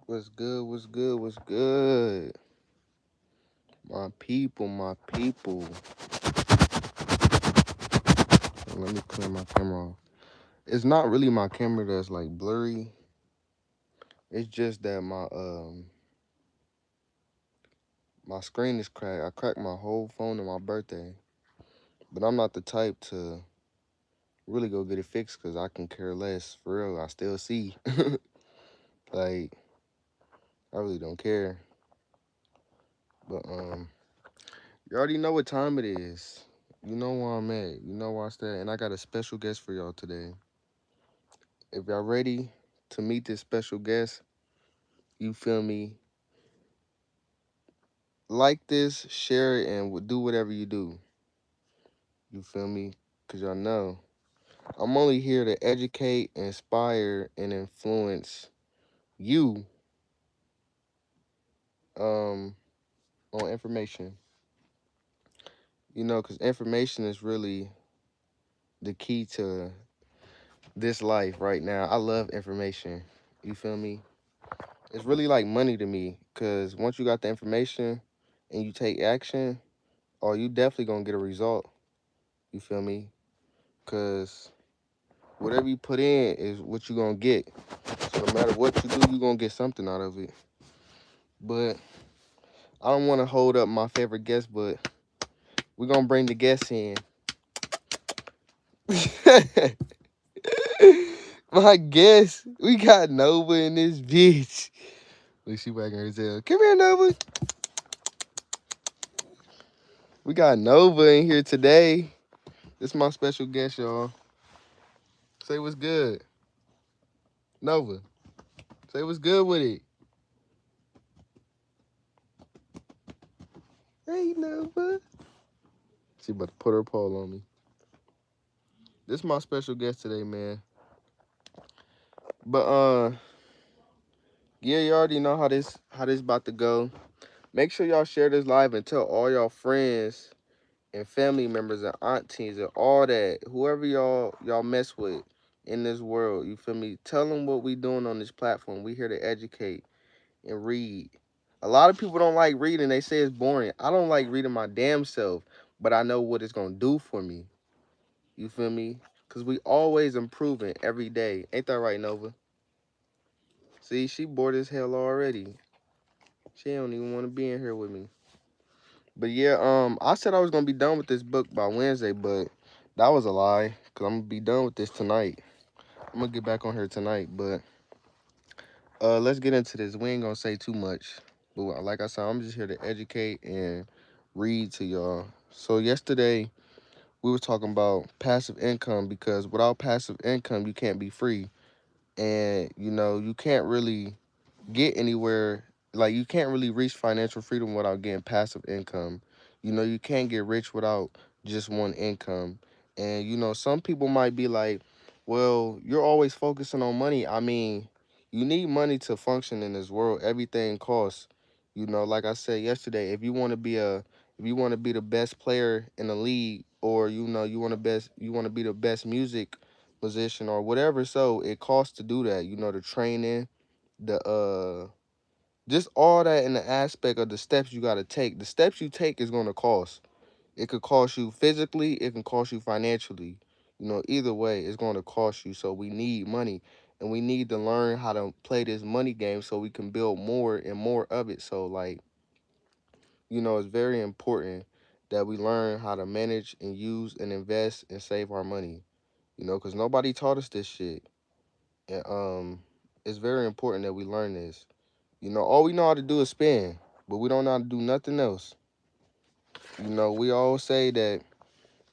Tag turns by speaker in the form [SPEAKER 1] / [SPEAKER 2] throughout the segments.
[SPEAKER 1] What's good? What's good? What's good? My people, my people. Let me clear my camera off. It's not really my camera that's like blurry. It's just that my screen is cracked. I cracked my whole phone on my birthday. But I'm not the type to really go get it fixed because I can care less. For real, I still see. Like, I really don't care. But you already know what time it is. You know where I'm at. You know where I stand. And I got a special guest for y'all today. If y'all ready to meet this special guest, you feel me? Like this, share it, and do whatever you do. You feel me? Because y'all know I'm only here to educate, inspire, and influence you um, on information. Because information is really the key to this life right now. I love information. You feel me? It's really like money to me because once you got the information and you take action, oh, you definitely gonna get a result. You feel me? Because whatever you put in is what you gonna get. So no matter what you do, you gonna get something out of it. But I don't want to hold up my favorite guest, but we're gonna bring the guest in. My guest, we got Nova in this bitch. Look, she wagging her tail. Come here, Nova. We got Nova in here today. This is my special guest, y'all. Say what's good. Nova, say what's good with it. Hey, Nova. She about to put her paw on me. This is my special guest today, man. But yeah, you already know how this about to go. Make sure y'all share this live and tell all y'all friends and family members and aunties and all that, whoever y'all mess with in this world. You feel me? Tell them what we doing on this platform. We here to educate and read. A lot of people don't like reading. They say it's boring. I don't like reading my damn self, but I know what it's gonna do for me. You feel me? Cause we always improving every day. Ain't that right, Nova? See, she bored as hell already. She don't even want to be in here with me. But yeah, I said I was gonna be done with this book by Wednesday, but that was a lie. Cause I'm gonna be done with this tonight. I'm gonna get back on here tonight. But let's get into this. We ain't gonna say too much. But like I said, I'm just here to educate and read to y'all. So yesterday we was talking about passive income because without passive income, you can't be free, and you can't really get anywhere. Like you can't really reach financial freedom without getting passive income. You can't get rich without just one income. And some people might be like, well, you're always focusing on money. I mean, you need money to function in this world. Everything costs. Like I said yesterday, if you want to be the best player in the league, or you want to be the best music musician or whatever, so it costs to do that. The training, the just all that in the aspect of the steps you got to take. The steps you take is going to cost. It could cost you physically, it can cost you financially. Either way, it's going to cost you. So we need money, and we need to learn how to play this money game so we can build more and more of it. So like, it's very important that we learn how to manage and use and invest and save our money. Because nobody taught us this shit. And it's very important that we learn this. All we know how to do is spend, but we don't know how to do nothing else. We all say that,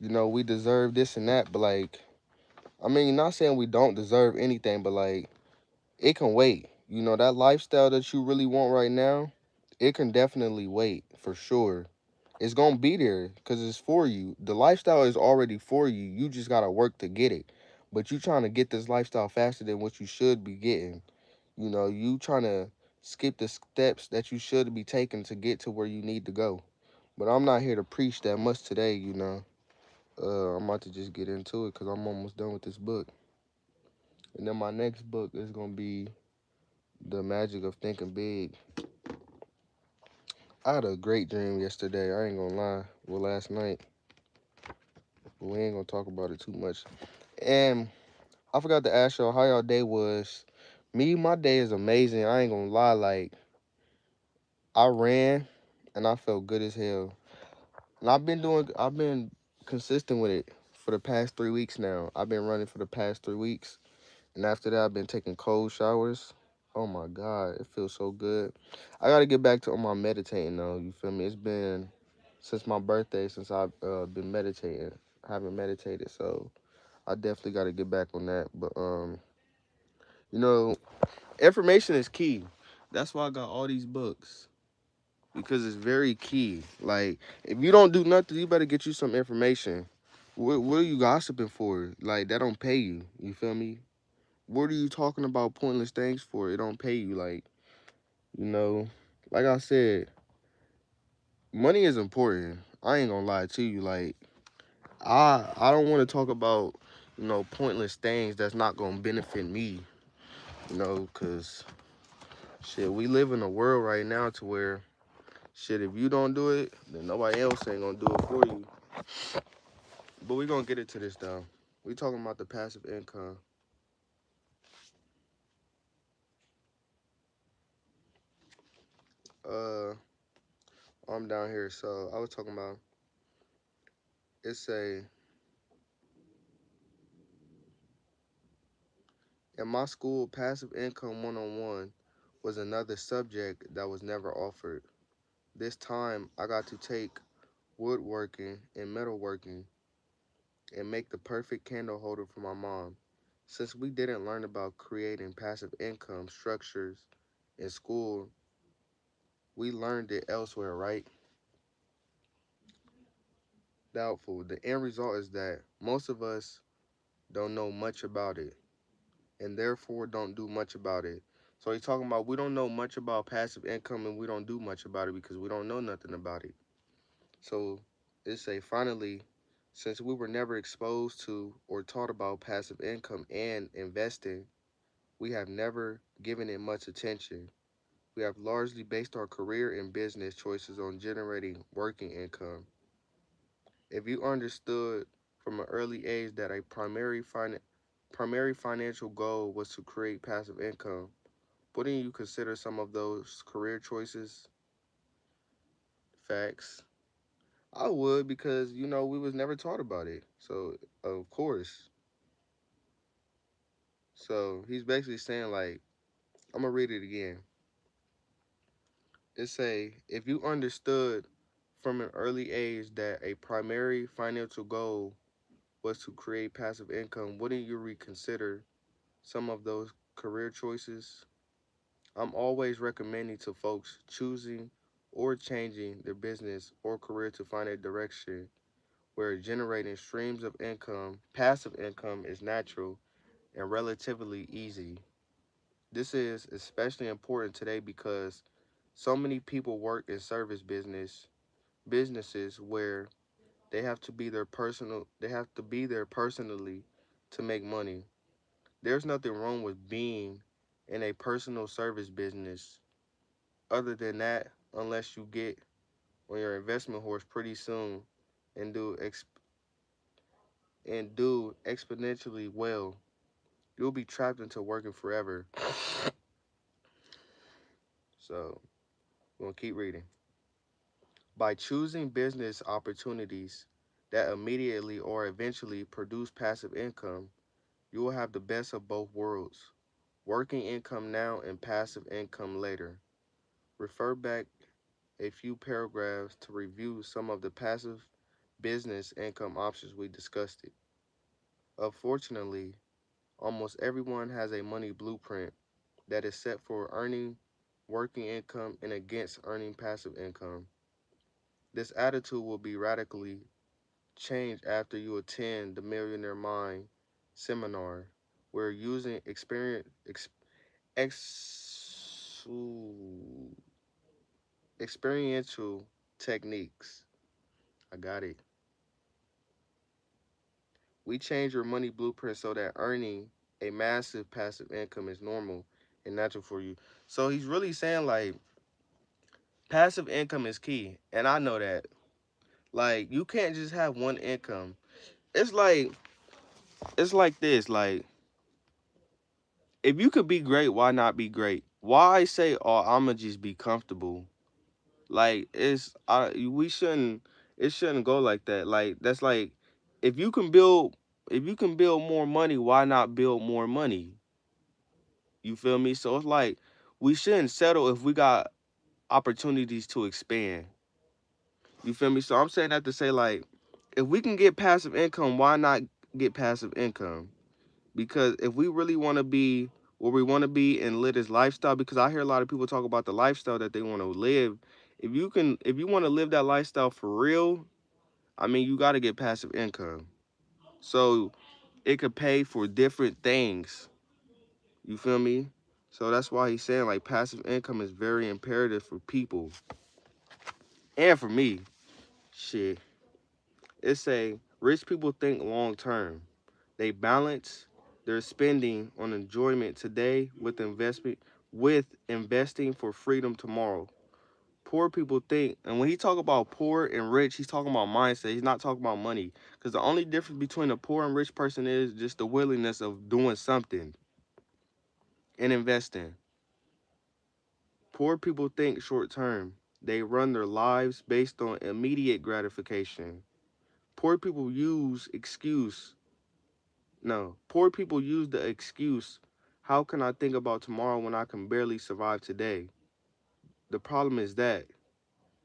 [SPEAKER 1] we deserve this and that, but like, I mean, not saying we don't deserve anything, but like, it can wait. That lifestyle that you really want right now, it can definitely wait for sure. It's gonna be there because it's for you. The lifestyle is already for you. You just gotta work to get it. But you trying to get this lifestyle faster than what you should be getting. You trying to skip the steps that you should be taking to get to where you need to go. But I'm not here to preach that much today. I'm about to just get into it because I'm almost done with this book. And then my next book is going to be The magic of thinking big. I had a great dream yesterday. I ain't gonna lie. Well, last night, but we ain't gonna talk about it too much. And I forgot to ask y'all how y'all day was. Me, my day is amazing. I ain't gonna lie. Like, I ran and I felt good as hell. And I've been consistent with it for the past 3 weeks now. I've been running for the past 3 weeks. And after that, I've been taking cold showers. Oh my God, it feels so good. I gotta get back to my meditating though. You feel me? It's been since my birthday since I've been meditating. I haven't meditated, so I definitely gotta get back on that. But you know, information is key. That's why I got all these books because it's very key. Like if you don't do nothing, you better get you some information. What are you gossiping for? Like that don't pay you. You feel me? What are you talking about pointless things for? It don't pay you. Like, you know, like I said, money is important. I ain't gonna lie to you. Like, I don't want to talk about, pointless things that's not gonna benefit me. Cause shit, we live in a world right now to where shit, if you don't do it, then nobody else ain't gonna do it for you. But we gonna get into this though. We talking about the passive income. Uh, I'm down here, so I was talking about it's a in my school, passive income 101 was another subject that was never offered. This time, I got to take woodworking and metalworking and make the perfect candle holder for my mom. Since we didn't learn about creating passive income structures in school, we learned it elsewhere, right? Doubtful. The end result is that most of us don't know much about it and therefore don't do much about it. So he's talking about we don't know much about passive income and we don't do much about it because we don't know nothing about it. So it's a finally, since we were never exposed to or taught about passive income and investing, we have never given it much attention. We have largely based our career and business choices on generating working income. If you understood from an early age that a primary financial goal was to create passive income, wouldn't you consider some of those career choices? Facts. I would because we was never taught about it. So of course. So he's basically saying like I'm gonna read it again. It say if you understood from an early age that a primary financial goal was to create passive income, wouldn't you reconsider some of those career choices? I'm always recommending to folks choosing or changing their business or career to find a direction where generating streams of income, passive income, is natural and relatively easy. This is especially important today because so many people work in businesses where they have to be there personally to make money. There's nothing wrong with being in a personal service business. Other than that, unless you get on your investment horse pretty soon and do exponentially well, you'll be trapped into working forever. So, we're going to keep reading. By choosing business opportunities that immediately or eventually produce passive income, you will have the best of both worlds. Working income now and passive income later. Refer back a few paragraphs to review some of the passive business income options we discussed. It. Unfortunately, almost everyone has a money blueprint that is set for earning working income and against earning passive income. This attitude will be radically changed after you attend the Millionaire Mind seminar, where using ex, experiential techniques. I got it. We change your money blueprint so that earning a massive passive income is normal and natural for you. So he's really saying like passive income is key, and I know that. Like you can't just have one income. It's like it's like this. Like if you could be great, why not be great? Why say, "Oh, I'ma just be comfortable"? Like we shouldn't. It shouldn't go like that. Like that's like if you can build if you can build more money, why not build more money? You feel me? So it's like we shouldn't settle if we got opportunities to expand. You feel me? So I'm saying that to say like if we can get passive income, why not get passive income? Because if we really want to be where we want to be and live this lifestyle, because I hear a lot of people talk about the lifestyle that they want to live. If you want to live that lifestyle for real, I mean, you got to get passive income. So it could pay for different things. You feel me? So that's why he's saying like passive income is very imperative for people and for me. Shit, it's a rich people think long term. They balance their spending on enjoyment today with investing for freedom tomorrow. Poor people think, and when he talk about poor and rich, he's talking about mindset. He's not talking about money, because the only difference between a poor and rich person is just the willingness of doing something and investing. Poor people think short term. They run their lives based on immediate gratification. Poor people use excuse No, poor people use the excuse, how can I think about tomorrow when I can barely survive today? The problem is that,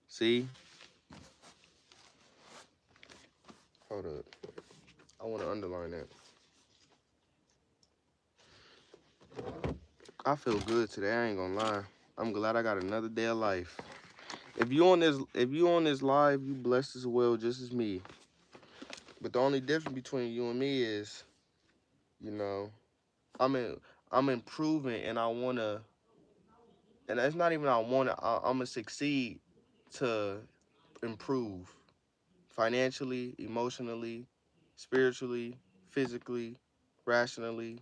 [SPEAKER 1] see, hold up. I want to underline that. I feel good today, I ain't gonna lie. I'm glad I got another day of life. If you on this live, you blessed as well, just as me. But the only difference between you and me is, you know, I'm in, I'm improving and I wanna, and it's not even I'm gonna succeed to improve. Financially, emotionally, spiritually, physically, rationally.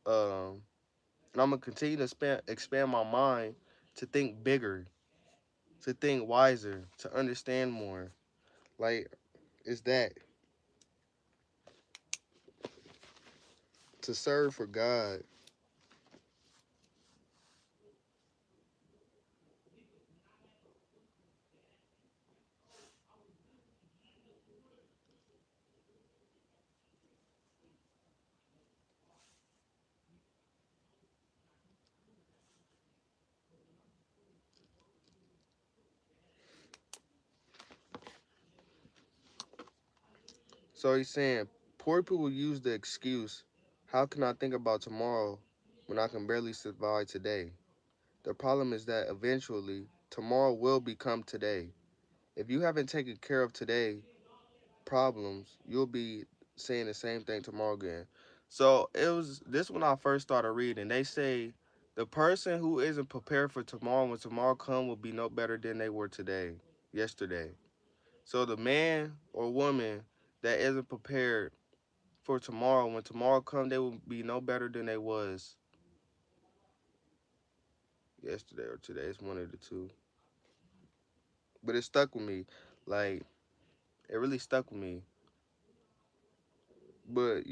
[SPEAKER 1] And I'm gonna continue to expand my mind to think bigger, to think wiser, to understand more. Like it's that to serve for God. So he's saying poor people use the excuse, "How can I think about tomorrow when I can barely survive today?" The problem is that eventually tomorrow will become today. If you haven't taken care of today, problems, you'll be saying the same thing tomorrow again. So it was this when I first started reading. They say the person who isn't prepared for tomorrow when tomorrow come will be no better than they were today, yesterday. So the man or woman that isn't prepared for tomorrow, when tomorrow come, they will be no better than they was yesterday or today. It's one of the two. But it stuck with me. Like it really stuck with me. But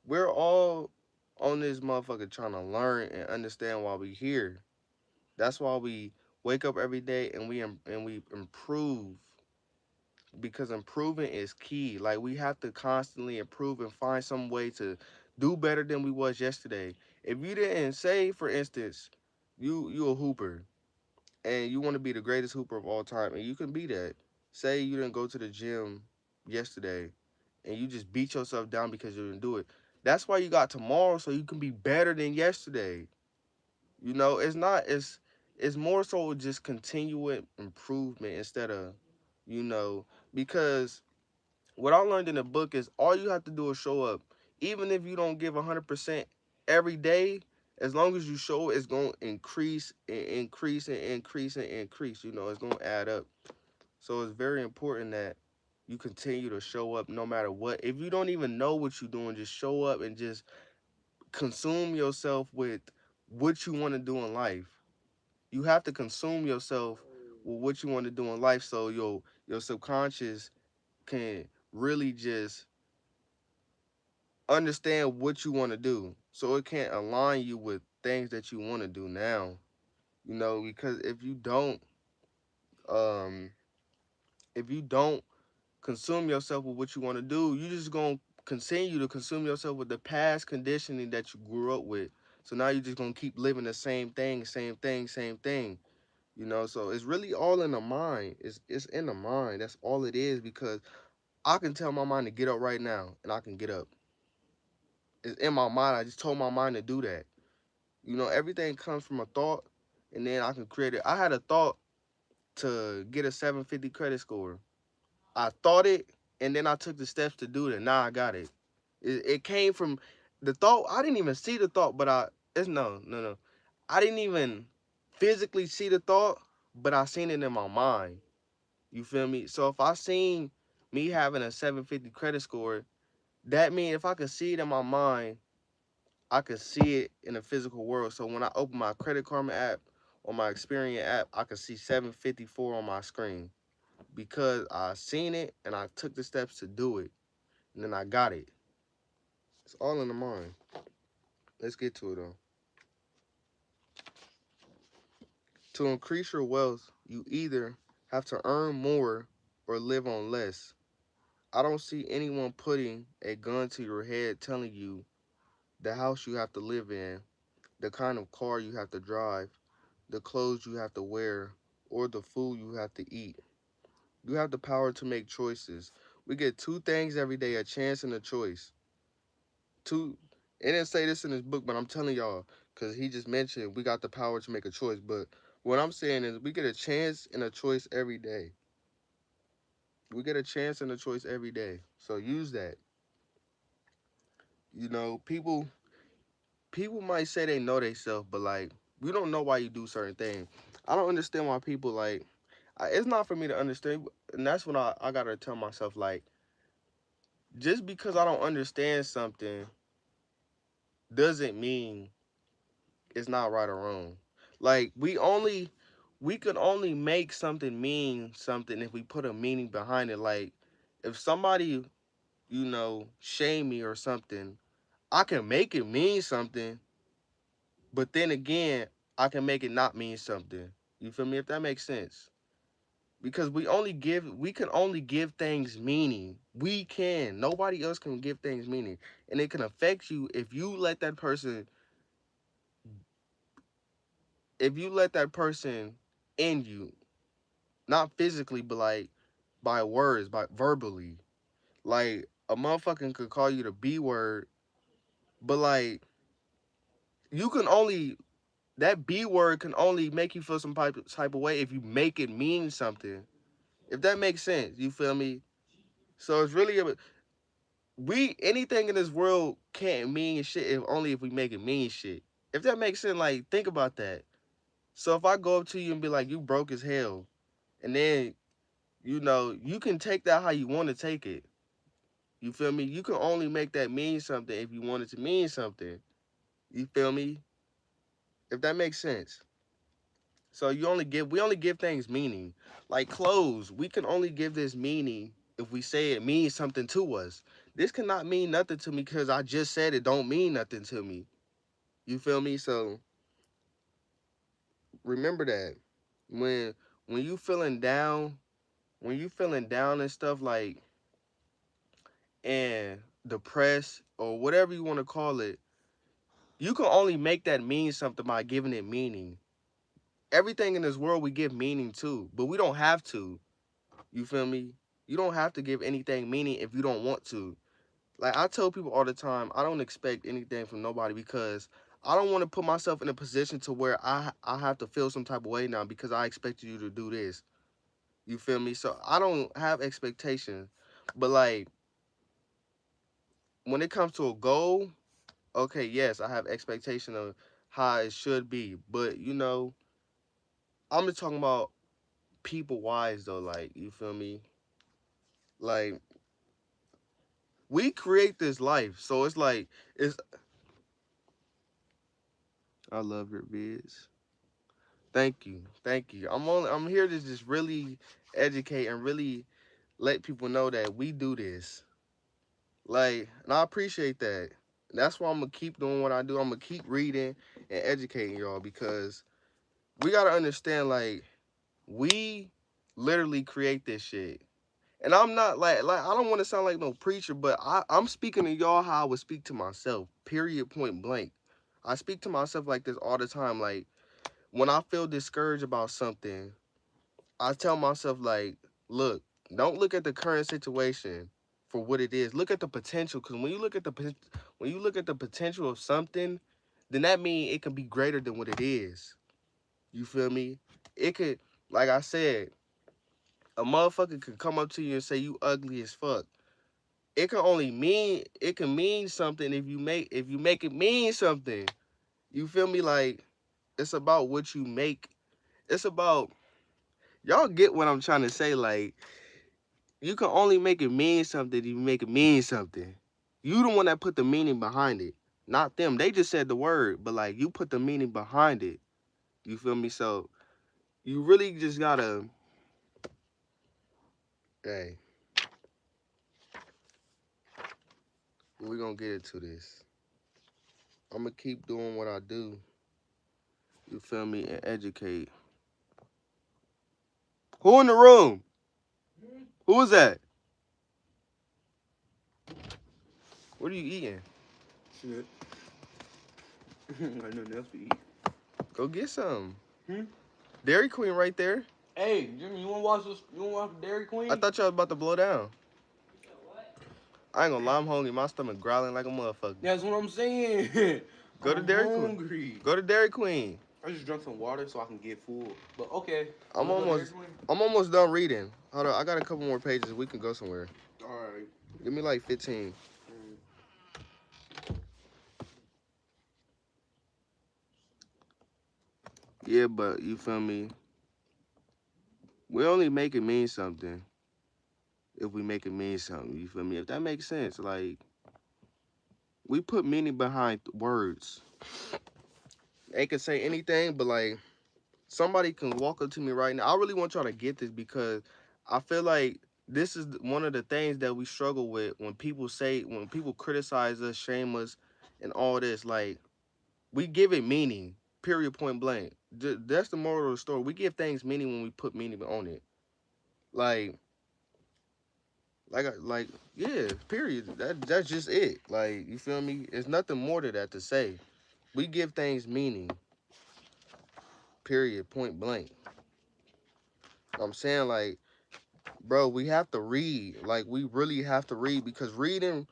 [SPEAKER 1] we're all on this motherfucker trying to learn and understand why we here. That's why we wake up every day and we improve, because improving is key. Like we have to constantly improve and find some way to do better than we was yesterday. If you didn't say, for instance, you a hooper and you want to be the greatest hooper of all time, and you can be that. Say you didn't go to the gym yesterday and you just beat yourself down because you didn't do it. That's why you got tomorrow, so you can be better than yesterday. It's more so just continuing improvement instead of, you know, because what I learned in the book is all you have to do is show up. Even if you don't give 100% every day, as long as you show it's going to increase and increase and increase and increase. It's going to add up. So it's very important that you continue to show up no matter what. If you don't even know what you're doing, just show up and just consume yourself with what you want to do in life. You have to consume yourself with what you want to do in life, so your subconscious can really just understand what you want to do, so it can't align you with things that you want to do now. Because um if you don't consume yourself with what you want to do, you just gonna continue to consume yourself with the past conditioning that you grew up with. So now you're just gonna keep living the same thing, same thing, same thing. So it's really all in the mind. It's in the mind. That's all it is, because I can tell my mind to get up right now and I can get up. It's in my mind. I just told my mind to do that. Everything comes from a thought, and then I can create it. I had a thought to get a 750 credit score. I thought it, and then I took the steps to do it. Now I got it. It came from the thought. I didn't even see the thought, but it's no, no, no. I didn't even physically see the thought, but I seen it in my mind. You feel me? So if I seen me having a 750 credit score, that means if I could see it in my mind, I could see it in the physical world. So when I open my Credit Karma app or my Experian app, I could see 754 on my screen, because I seen it and I took the steps to do it, and then I got it. It's all in the mind. Let's get to it though. To increase your wealth, you either have to earn more or live on less. I don't see anyone putting a gun to your head telling you the house you have to live in, the kind of car you have to drive, the clothes you have to wear, or the food you have to eat. You have the power to make choices. We get two things every day, a chance and a choice. Two, it didn't say this in his book, but I'm telling y'all, because he just mentioned we got the power to make a choice. But what I'm saying is we get a chance and a choice every day. We get a chance and a choice every day. So use that. People might say they know themselves, but like, we don't know why you do certain things. I don't understand why people like. It's not for me to understand, and that's when I gotta tell myself, like, just because I don't understand something doesn't mean it's not right or wrong. Like, we could only make something mean something if we put a meaning behind it. Like, if somebody, shame me or something, I can make it mean something, but then again, I can make it not mean something. You feel me? If that makes sense. Because we can only give things meaning. We can. Nobody else can give things meaning. And it can affect you if you let that person in you, not physically, but like by words, by verbally. Like, a motherfucker could call you the B word, but like, you can only that B word can only make you feel some type of way if you make it mean something. If that makes sense, you feel me? So it's really we anything in this world can't mean shit if only if we make it mean shit. If that makes sense, like, think about that. So if I go up to you and be like, you broke as hell, and then you can take that how you want to take it. You feel me? You can only make that mean something if you want it to mean something. You feel me? If that makes sense. So we only give things meaning. Like clothes, we can only give this meaning if we say it means something to us. This cannot mean nothing to me because I just said it don't mean nothing to me. You feel me? So remember that when when you feeling down, when you feeling down and stuff, like, and depressed or whatever you want to call it, you can only make that mean something by giving it meaning. Everything in this world we give meaning to, but we don't have to. You feel me? You don't have to give anything meaning if you don't want to. Like, I tell people all the time, I don't expect anything from nobody, because I don't want to put myself in a position to where I have to feel some type of way now because I expected you to do this. You feel me? So I don't have expectations. But like, when it comes to a goal, okay, yes, I have expectation of how it should be. But I'm just talking about people wise though, like, you feel me? Like, we create this life. So it's like it's I love your vids. Thank you. Thank you. I'm here to just really educate and really let people know that we do this. Like, and I appreciate that. That's why I'm gonna keep doing what I do. I'm gonna keep reading and educating y'all because we gotta understand, like, we literally create this shit. And I'm not like I don't want to sound like no preacher, but I'm speaking to y'all how I would speak to myself. Period. Point blank. I speak to myself like this all the time. Like when I feel discouraged about something, I tell myself like, look, don't look at the current situation for what it is. Look at the potential, because when you look at the potential of something, then that means it can be greater than what it is. You feel me? It could, like I said, a motherfucker could come up to you and say you ugly as fuck. It can mean something if you make it mean something. You feel me? Like it's about what you make. It's about y'all get what I'm trying to say. Like you can only make it mean something if you make it mean something. You the one that put the meaning behind it, not them. They just said the word, but like you put the meaning behind it. You feel me? So you really just gotta, hey, we gonna get into this. I'm gonna keep doing what I do. You feel me? And educate. Who in the room? Who is that? What are you eating?
[SPEAKER 2] Shit. Got nothing else to eat.
[SPEAKER 1] Go get some.
[SPEAKER 2] Hmm?
[SPEAKER 1] Dairy Queen right there.
[SPEAKER 2] Hey, Jimmy, you wanna watch this? You wanna watch Dairy Queen?
[SPEAKER 1] I thought y'all was about to blow down. I ain't gonna lie, I'm hungry. My stomach growling like a motherfucker.
[SPEAKER 2] That's what I'm saying.
[SPEAKER 1] Go to
[SPEAKER 2] I'm
[SPEAKER 1] Dairy
[SPEAKER 2] hungry.
[SPEAKER 1] Queen. Go to Dairy Queen.
[SPEAKER 2] I just drank some water so I can get full. But okay.
[SPEAKER 1] I'm almost done reading. Hold on, I got a couple more pages. We can go somewhere.
[SPEAKER 2] Alright.
[SPEAKER 1] Give me like 15. Yeah, but you feel me? We only make it mean something if we make it mean something. You feel me? If that makes sense, like we put meaning behind words. They can say anything, but like somebody can walk up to me right now. I really want y'all to get this because I feel like this is one of the things that we struggle with when people criticize us, shame us, and all this. Like we give it meaning. Period. Point blank. That's the moral of the story. We give things meaning when we put meaning on it. Like, like, yeah. Period. That's just it. Like, you feel me? There's nothing more to that to say. We give things meaning. Period. Point blank. I'm saying like, bro, we have to read. Like, we really have to read because reading.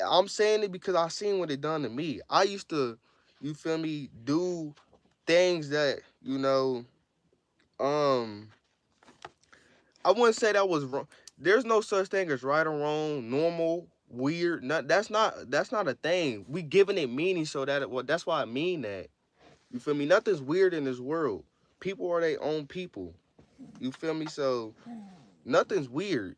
[SPEAKER 1] I'm saying it because I seen what it done to me. I used to, you feel me, do things that um I wouldn't say that was wrong. There's no such thing as right or wrong, normal, weird. Not that's not a thing. We giving it meaning so that well, that's why I mean that. You feel me? Nothing's weird in this world. People are their own people. You feel me? So nothing's weird.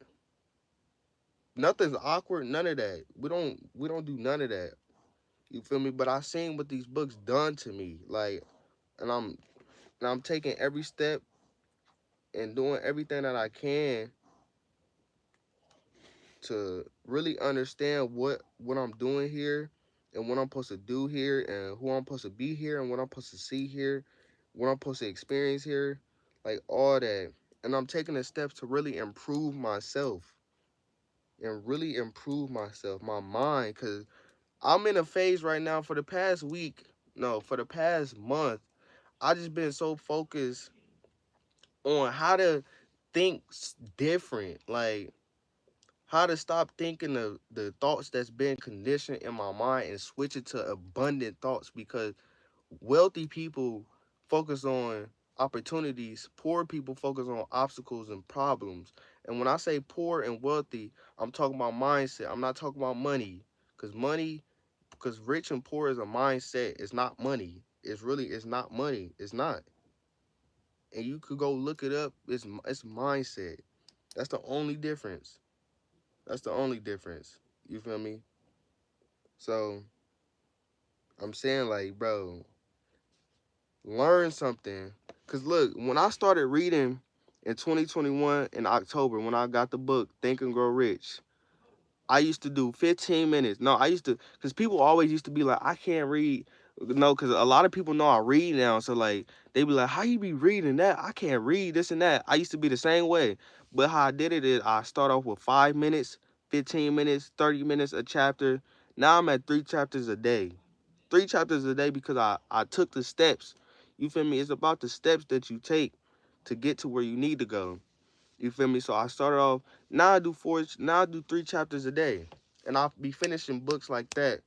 [SPEAKER 1] Nothing's awkward. None of that. We don't do none of that. You feel me? But I seen what these books done to me. Like, and I'm taking every step and doing everything that I can to really understand what I'm doing here and what I'm supposed to do here and who I'm supposed to be here and what I'm supposed to see here, what I'm supposed to experience here, like all that. And I'm taking the steps to really improve myself and really improve myself, my mind, because I'm in a phase right now for the past week, no, for the past month, I just been so focused on how to think different, like how to stop thinking of the thoughts that's been conditioned in my mind and switch it to abundant thoughts because wealthy people focus on opportunities, poor people focus on obstacles and problems. And when I say poor and wealthy, I'm talking about mindset. I'm not talking about money because rich and poor is a mindset. It's not money. It's not money. It's not. And you could go look it up. It's mindset. That's the only difference. That's the only difference. You feel me? So I'm saying like, bro, Learn something. Cause look, when I started reading in 2021 in October, when I got the book Think and Grow Rich, I used to do 15 minutes. No, I used to, because people always used to be like, I can't read. No, because a lot of people know I read now. So, like, they be like, how you be reading that? I can't read this and that. I used to be the same way. But how I did it is I start off with 5 minutes, 15 minutes, 30 minutes a chapter. Now I'm at 3 chapters a day. 3 chapters a day because I took the steps. You feel me? It's about the steps that you take to get to where you need to go. You feel me? So I started off. Now I do four. Now I do 3 chapters a day, and I'll be finishing books like that.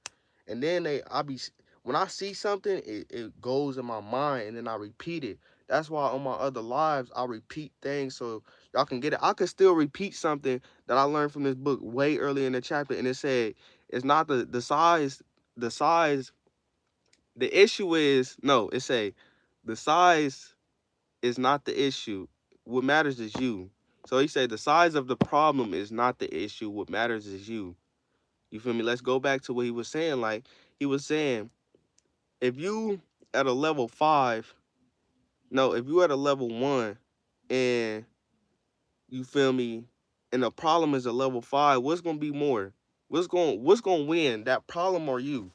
[SPEAKER 1] And then I be when I see something, it goes in my mind, and then I repeat it. That's why on my other lives I repeat things so y'all can get it. I could still repeat something that I learned from this book way early in the chapter, and it said it's not the size. The size. The issue is no. It say the size is not the issue. What matters is you. So he said the size of the problem is not the issue. What matters is you. You feel me? Let's go back to what he was saying. Like he was saying, if you at a level 5, no, if you at a level 1 and you feel me, and the problem is a level 5, what's gonna be more? What's gonna win? That problem or you?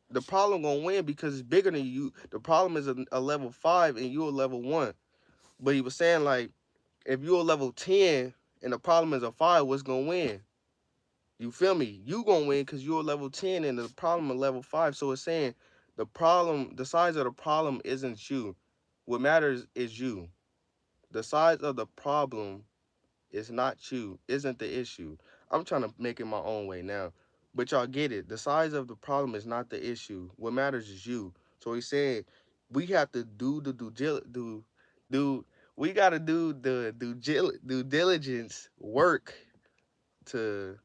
[SPEAKER 1] The problem gonna win because it's bigger than you. The problem is a level 5 and you a level 1. But he was saying like if you're a level 10 and the problem is a 5, what's gonna win? You feel me? You gonna win because you're a level 10 and the problem is level 5. So it's saying the size of the problem isn't you. What matters is you. The size of the problem is not you, isn't the issue. I'm trying to make it my own way now. But y'all get it. The size of the problem is not the issue. What matters is you. So he said we have to do the do we gotta do the due diligence work to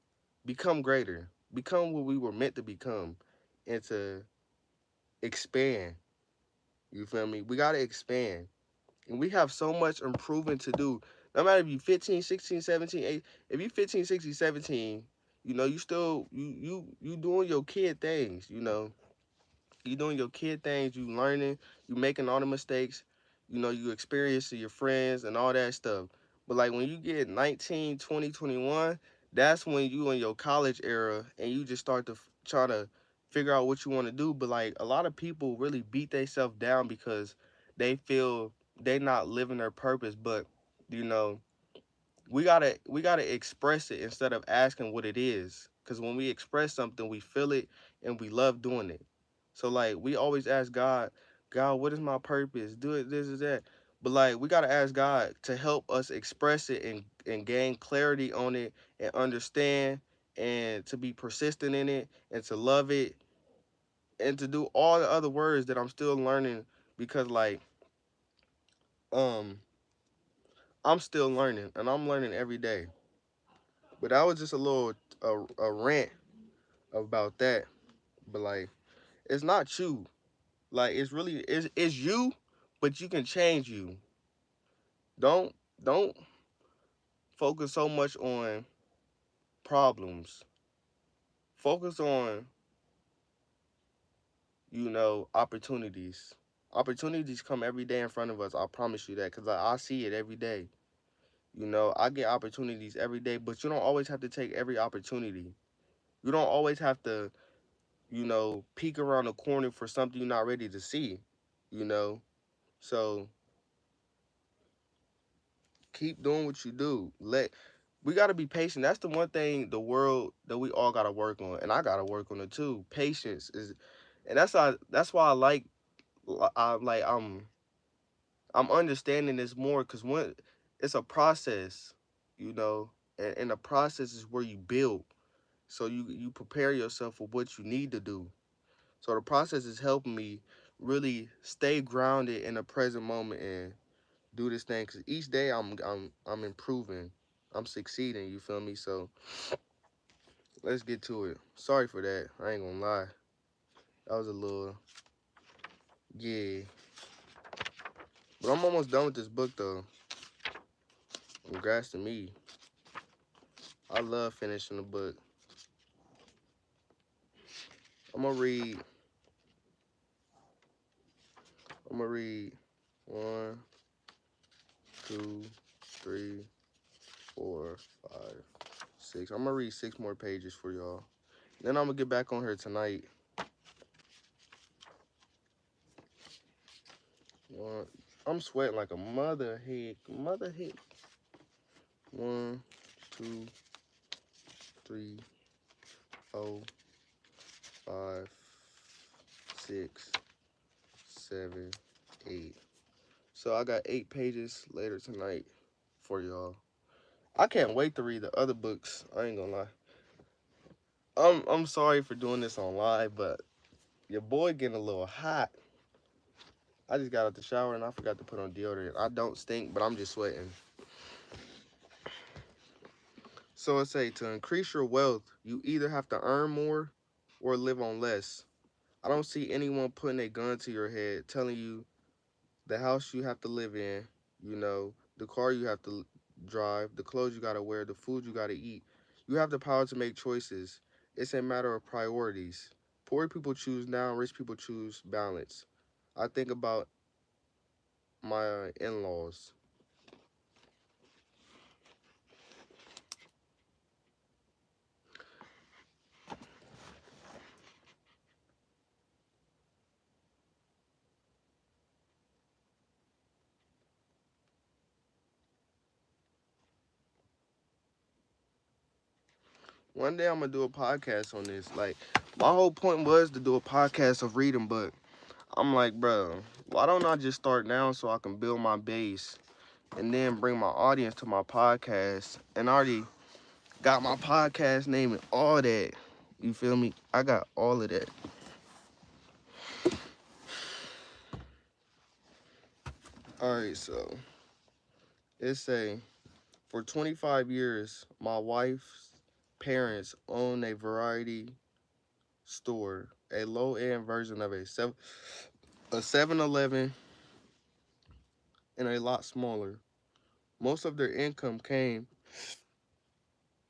[SPEAKER 1] become greater, become what we were meant to become, and to expand. You feel me? We gotta expand. And we have so much improving to do. No matter if you 15, 16, 17, 8, if you 15, 16, 17, you still you doing your kid things, You doing your kid things, you learning, you making all the mistakes, you experiencing your friends and all that stuff. But like when you get 19, 20, 21, that's when you in your college era and you just start to try to figure out what you want to do. But like a lot of people really beat themselves down because they feel they not living their purpose. But you know, we gotta express it instead of asking what it is. Cause when we express something, we feel it and we love doing it. So like we always ask God, God, what is my purpose? Do it, this is that. But like we gotta ask God to help us express it and gain clarity on it and understand and to be persistent in it and to love it and to do all the other words that I'm still learning because like um I'm still learning and I'm learning every day. But that was just a rant about that. But like it's not you. Like it's you, but you can change you. Don't focus so much on problems. Focus on, opportunities. Opportunities come every day in front of us. I promise you that because I see it every day. I get opportunities every day, but you don't always have to take every opportunity. You don't always have to, peek around the corner for something you're not ready to see, you know? So keep doing what you do. We gotta be patient. That's the one thing the world that we all gotta work on, and I gotta work on it too. Patience is, and that's why I like, I'm understanding this more because when it's a process, you know, and the process is where you build. So you prepare yourself for what you need to do. So the process is helping me really stay grounded in the present moment and do this thing. Cause each day I'm improving, I'm succeeding. You feel me? So let's get to it. Sorry for that. I ain't gonna lie. That was a little yeah. But I'm almost done with this book though. Congrats to me. I love finishing the book. I'm gonna read. I'm gonna read one, two, three, four, five, six. I'm gonna read six more pages for y'all. Then I'm gonna get back on here tonight. One, I'm sweating like a mother head. Mother head. One, two, three, four, five, six, seven, eight. So I got 8 pages later tonight for y'all. I can't wait to read the other books. I ain't gonna lie. I'm sorry for doing this on live, but your boy getting a little hot. I just got out the shower and I forgot to put on deodorant. I don't stink, but I'm just sweating. So I say to increase your wealth, you either have to earn more or live on less. I don't see anyone putting a gun to your head telling you the house you have to live in, the car you have to drive, the clothes you gotta wear, the food you gotta eat. You have the power to make choices. It's a matter of priorities. Poor people choose now, rich people choose balance. I think about my in-laws. One day I'm gonna do a podcast on this. Like, my whole point was to do a podcast of reading, but I'm like, bro, why don't I just start now so I can build my base and then bring my audience to my podcast? And I already got my podcast name and all that. You feel me? I got all of that. All right, so it's a for 25 years, my wife's parents own a variety store, a low-end version of a 7-Eleven and a lot smaller. Most of their income came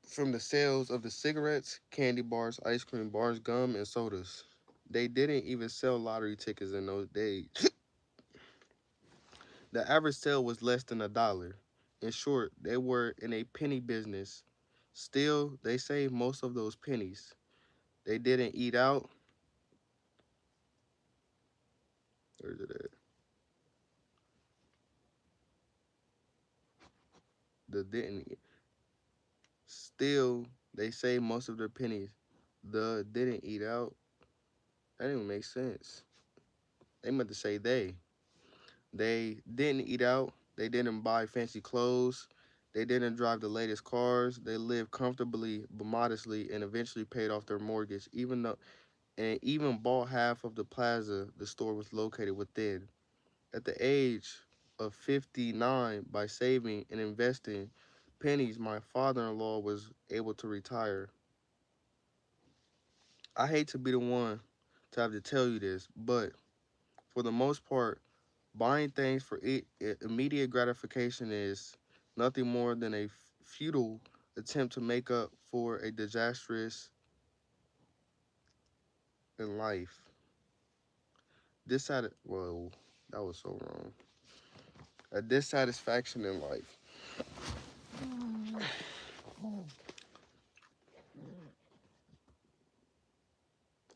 [SPEAKER 1] from the sales of the cigarettes, candy bars, ice cream bars, gum, and sodas. They didn't even sell lottery tickets in those days. The average sale was less than $1. In short, they were in a penny business. Still, they saved most of those pennies. They didn't eat out. Where's it at? The didn't. Still, they saved most of their pennies. The didn't eat out. That didn't even make sense. They meant to say they. They didn't eat out. They didn't buy fancy clothes. They didn't drive the latest cars. They lived comfortably but modestly and eventually paid off their mortgage, even bought half of the plaza the store was located within. At the age of 59, by saving and investing pennies, my father-in-law was able to retire. I hate to be the one to have to tell you this, but for the most part, buying things for immediate gratification is nothing more than a futile attempt to make up for a disastrous in life. Whoa, that was so wrong. A dissatisfaction in life.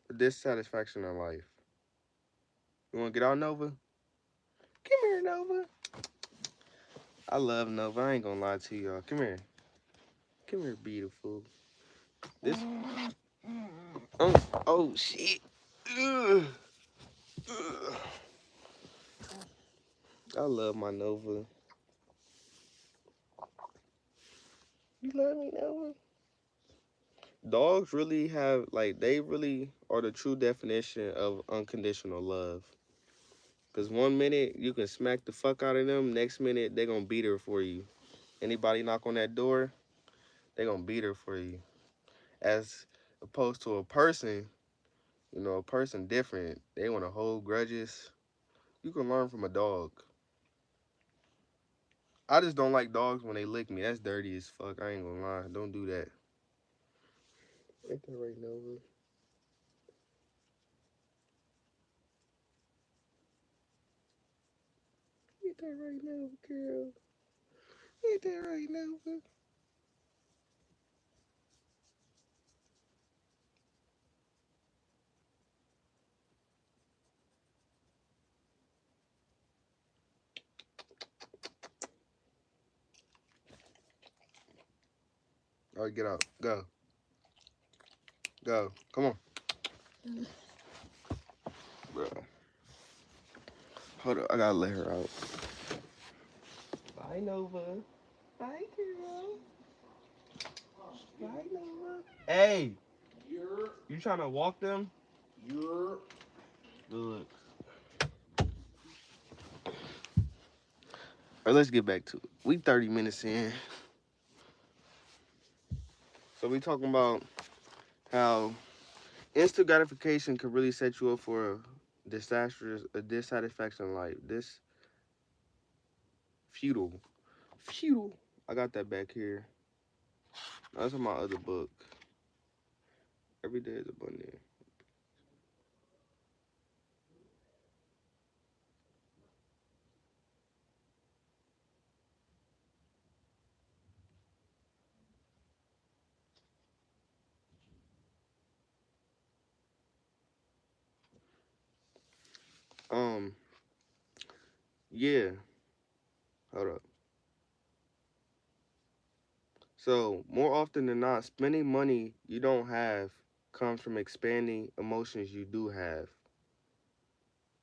[SPEAKER 1] A dissatisfaction in life. You want to get out, Nova? Come here, Nova. I love Nova. I ain't gonna lie to y'all. Come here. Come here, beautiful. This. Oh shit. Ugh. Ugh. I love my Nova. You love me, Nova? Dogs really they really are the true definition of unconditional love. Because one minute you can smack the fuck out of them, next minute they gonna beat her for you. Anybody knock on that door, they gonna beat her for you. As opposed to a person, a person different. They wanna hold grudges. You can learn from a dog. I just don't like dogs when they lick me. That's dirty as fuck. I ain't gonna lie. Don't do that. Ain't that right, Nova? Ain't that right now, girl? Ain't that right now? All right, get out. Go. Go. Come on. Bro. Hold up. I gotta let her out. Bye, Nova. Bye, girl. Bye, Nova. Hey,
[SPEAKER 2] You're.
[SPEAKER 1] you trying to walk them?
[SPEAKER 2] You're.
[SPEAKER 1] Good. All right, let's get back to it. We 30 minutes in. So we talking about how instant gratification could really set you up for a dissatisfaction in life. This futile. Futile. I got that back here. That's in my other book. Every day is abundant. Um, yeah. Hold up. So more often than not, spending money you don't have comes from expanding emotions you do have.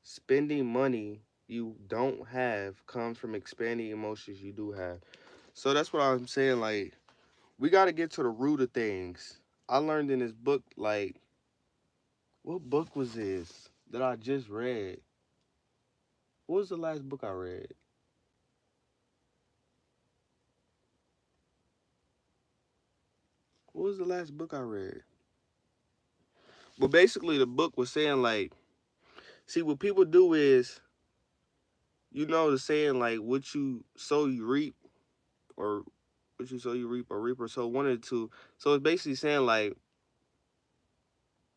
[SPEAKER 1] Spending money you don't have comes from expanding emotions you do have. So that's what I'm saying. Like, we got to get to the root of things. I learned in this book, like, what book was this that I just read? What was the last book I read? What was the last book I read? But basically, the book was saying, like, see, what people do is, you know, the saying, like, what you sow, you reap, or what you sow, you reap, or reap, or sow, one of the two. So it's basically saying, like,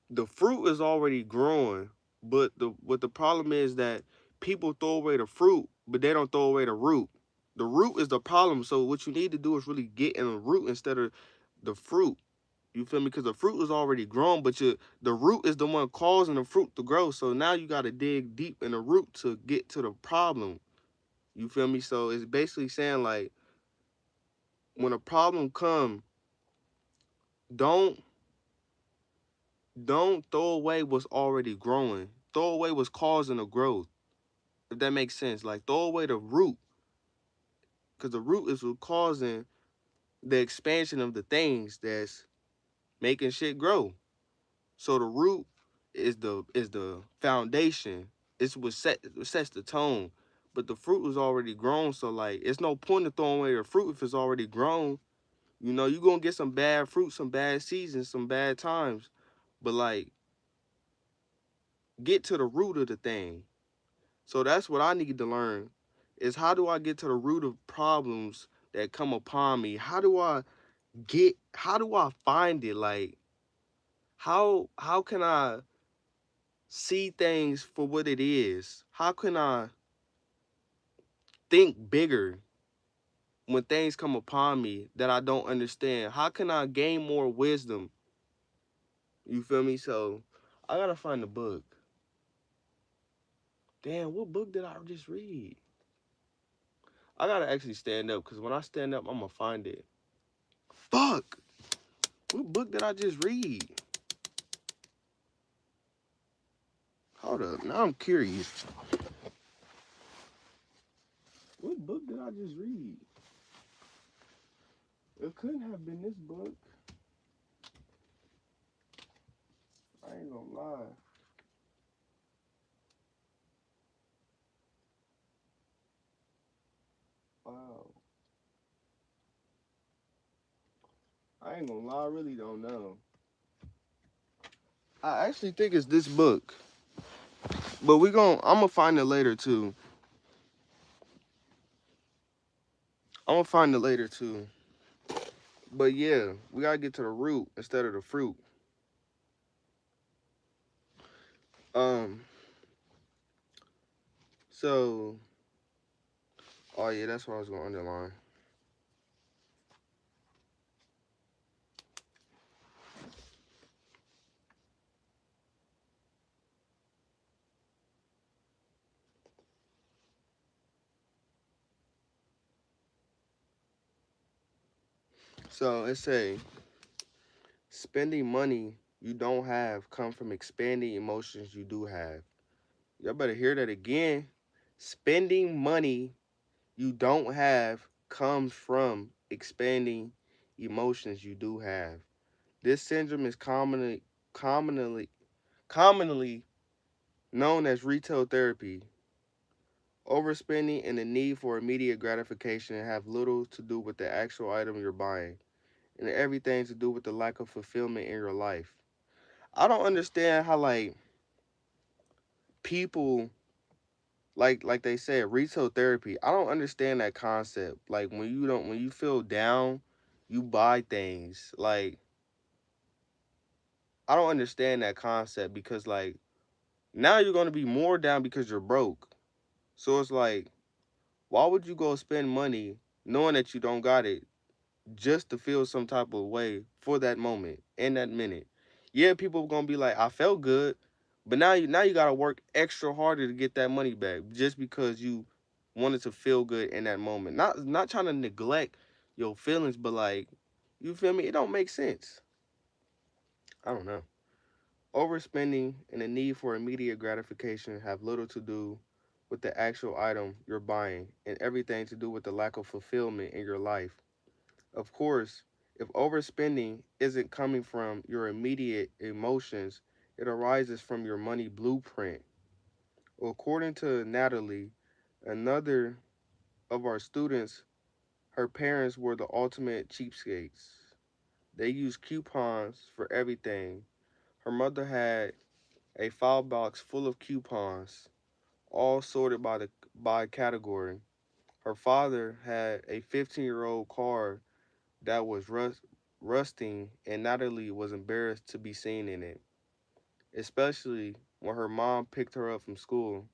[SPEAKER 1] the fruit is already growing, but the problem is that people throw away the fruit, but they don't throw away the root. The root is the problem. So what you need to do is really get in the root instead of the fruit. You feel me? Because the fruit is already grown, but the root is the one causing the fruit to grow. So now you got to dig deep in the root to get to the problem. You feel me? So it's basically saying, like, when a problem come, don't don't throw away what's already growing. Throw away what's causing the growth. If that makes sense. Like, throw away the root, because the root is what causing the expansion of the things that's making shit grow. So the root is the foundation. It's what sets the tone. But the fruit was already grown, so like it's no point in throwing away the fruit if it's already grown. You know, you're gonna get some bad fruit, some bad seasons, some bad times. But like, get to the root of the thing. So that's what I need to learn, is how do I get to the root of problems that come upon me? How do I find it? Like, how can I see things for what it is? How can I think bigger when things come upon me that I don't understand? How can I gain more wisdom? You feel me? So I gotta find the book. Damn, what book did I just read? I gotta actually stand up, because when I stand up, I'm gonna find it. Fuck! What book did I just read? Hold up, now I'm curious. What book did I just read? It couldn't have been this book. I ain't gonna lie. Wow. I ain't gonna lie, I really don't know. I actually think it's this book. But I'm gonna find it later too. I'm gonna find it later too. But yeah, we gotta get to the root instead of the fruit. Um, so Oh yeah, that's what I was gonna underline. So it say spending money you don't have come from expanding emotions you do have. Y'all better hear that again. Spending money you don't have comes from expanding emotions you do have. This syndrome is commonly commonly known as retail therapy. Overspending and the need for immediate gratification have little to do with the actual item you're buying and everything to do with the lack of fulfillment in your life. I don't understand how like people like they said retail therapy. I don't understand that concept. Like when you feel down, you buy things. Like I don't understand that concept because like now you're going to be more down because you're broke. So it's like why would you go spend money knowing that you don't got it just to feel some type of way for that moment in that minute? Yeah, people gonna be like, I felt good, but now you gotta work extra harder to get that money back just because you wanted to feel good in that moment. Not trying to neglect your feelings, but like you feel me? It don't make sense. I don't know. Overspending and the need for immediate gratification have little to do with the actual item you're buying and everything to do with the lack of fulfillment in your life. Of course, if overspending isn't coming from your immediate emotions, it arises from your money blueprint. Well, according to Natalie, another of our students, her parents were the ultimate cheapskates. They used coupons for everything. Her mother had a file box full of coupons, all sorted by category. Her father had a 15-year-old car that was rusting, and Natalie was embarrassed to be seen in it, especially when her mom picked her up from school.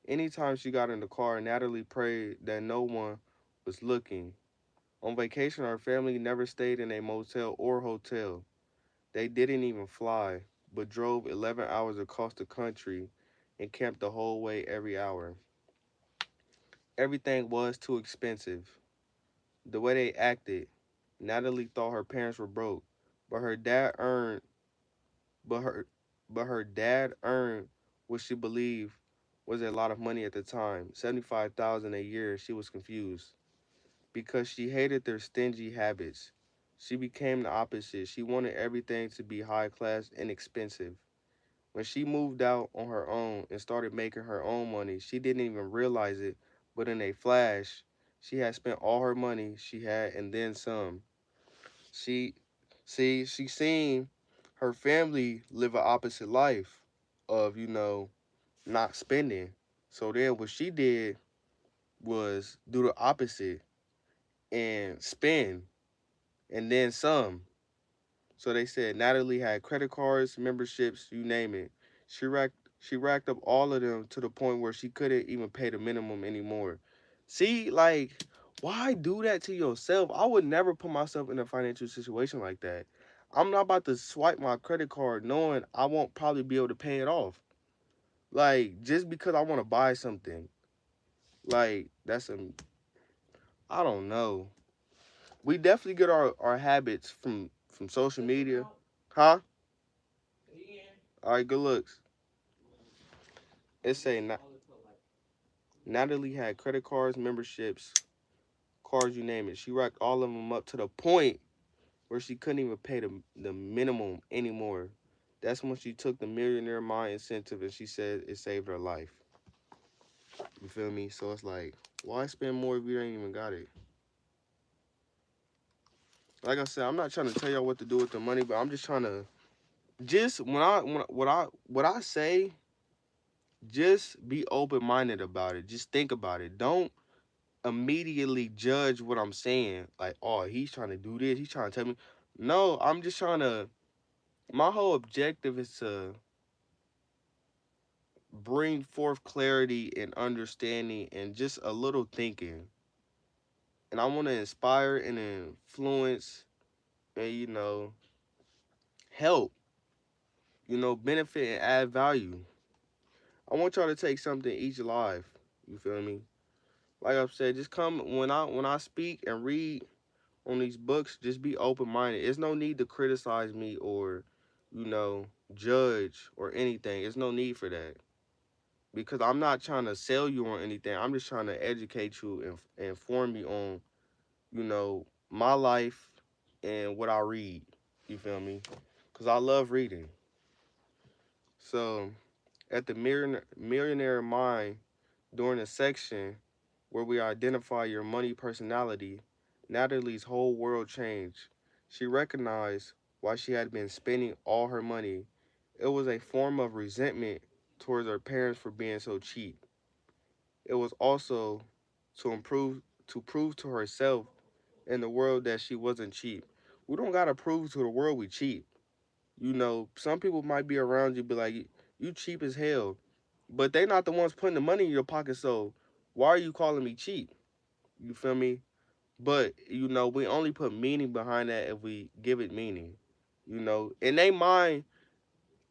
[SPEAKER 1] Anytime she got in the car, Natalie prayed that no one was looking. On vacation, our family never stayed in a motel or hotel. They didn't even fly, but drove 11 hours across the country and camped the whole way every hour. Everything was too expensive. The way they acted, Natalie thought her parents were broke, but her dad earned but her but her dad earned what she believed was a lot of money at the time, 75,000 a year. She was confused because she hated their stingy habits. She became the opposite. She wanted everything to be high class and expensive. When she moved out on her own and started making her own money, she didn't even realize it, but in a flash, she had spent all her money she had and then some. She she seen her family live an opposite life of, not spending. So then what she did was do the opposite and spend and then some. So they said Natalie had credit cards, memberships, you name it. She racked up all of them to the point where she couldn't even pay the minimum anymore. See, like, why do that to yourself? I would never put myself in a financial situation like that. I'm not about to swipe my credit card knowing I won't probably be able to pay it off. Like, just because I want to buy something. Like, I don't know. We definitely get our habits from social media. Huh? All right, good looks. It say Natalie had credit cards, memberships, cars, you name it. She racked all of them up to the point where she couldn't even pay the minimum anymore. That's when she took the Millionaire Mind incentive and she said it saved her life. You feel me? So it's like, why spend more if you ain't even got it? Like I said, I'm not trying to tell y'all what to do with the money, but I'm just trying to just what I say, just be open minded about it. Just think about it. Don't immediately judge what I'm saying. Like, oh, he's trying to do this. He's trying to tell me. No, I'm just trying to. My whole objective is to bring forth clarity and understanding and just a little thinking. And I want to inspire and influence and, help, benefit and add value. I want y'all to take something each live. You feel me? Like I've said, just come when I speak and read on these books, just be open minded. There's no need to criticize me or, you know, judge or anything. There's no need for that. Because I'm not trying to sell you on anything. I'm just trying to educate you and inform you on, my life and what I read. You feel me? Because I love reading. So at the Millionaire Mind, during the section where we identify your money personality, Natalie's whole world changed. She recognized why she had been spending all her money. It was a form of resentment towards her parents for being so cheap. It was also to improve to prove to herself and the world that she wasn't cheap. We don't gotta prove to the world we cheap. Some people might be around you be like, you cheap as hell. But they not the ones putting the money in your pocket, so why are you calling me cheap? You feel me? But we only put meaning behind that if we give it meaning. In their mind,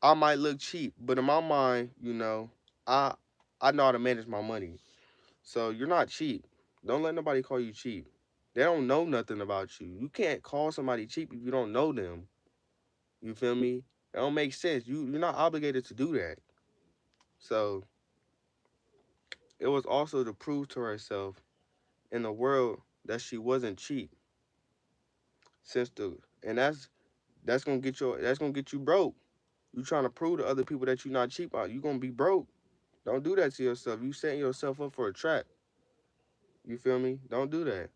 [SPEAKER 1] I might look cheap, but in my mind, I I know how to manage my money. So you're not cheap. Don't let nobody call you cheap. They don't know nothing about you. You can't call somebody cheap if you don't know them. You feel me? It don't make sense. You're not obligated to do that. So it was also to prove to herself in the world that she wasn't cheap. Since the and that's gonna get you broke. You trying to prove to other people that you're not cheap out. You gonna be broke. Don't do that to yourself. You setting yourself up for a trap. You feel me? Don't do that.